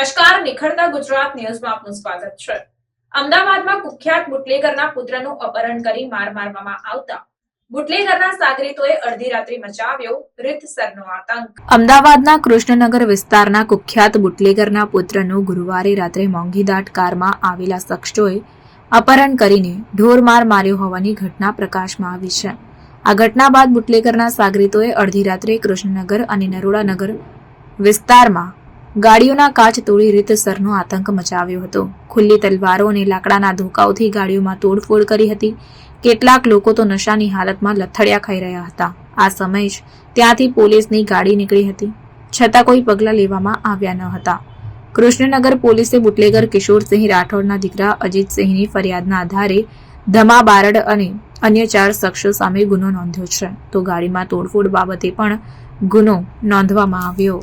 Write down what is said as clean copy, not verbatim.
નમસ્કાર, નિખરતા ગુજરાત ન્યૂઝમાં આપનું સ્વાગત છે। અમદાવાદમાં કુખ્યાત બુટલેગરના પુત્રનું અપહરણ કરી માર મારવામાં આવતા બુટલેગરના સાગરીતોએ અડધી રાત્રે મચાવ્યો રીતસરનો આતંક। અમદાવાદના કૃષ્ણનગર વિસ્તારના કુખ્યાત બુટલેગરના પુત્રનું ગુરુવારે રાત્રે મોંઘીદાટ કારમાં આવેલા શખ્સોએ અપહરણ કરીને ઢોરમાર માર્યો હોવાની ઘટના પ્રકાશમાં આવી છે। આ ઘટના બાદ બુટલેગરના સાગરીતોએ અડધી રાત્રે કૃષ્ણનગર અને નરોડાનગર વિસ્તારમાં ગાડીઓના કાચ તોડી રીતસરનો આતંક મચાવ્યો હતો। ખુલ્લી તલવારો અને લાકડાના ધોકાઓથી ગાડીઓમાં તોડફોડ કરી હતી। કેટલાક લોકો તો નશાની હાલતમાં લથડિયા ખાઈ રહ્યા હતા। આ સમયે જ ત્યાંથી પોલીસની ગાડી નીકળી હતી, છતાં કોઈ પગલાં લેવામાં આવ્યા ન હતા। કૃષ્ણનગર પોલીસે બુટલેગર કિશોરસિંહ રાઠોડના દીકરા અજીતસિંહની ફરિયાદના આધારે ધમા બારડ અને અન્ય 4 શખ્સો સામે ગુનો નોંધ્યો છે, તો ગાડીમાં તોડફોડ બાબતે પણ ગુનો નોંધવામાં આવ્યો।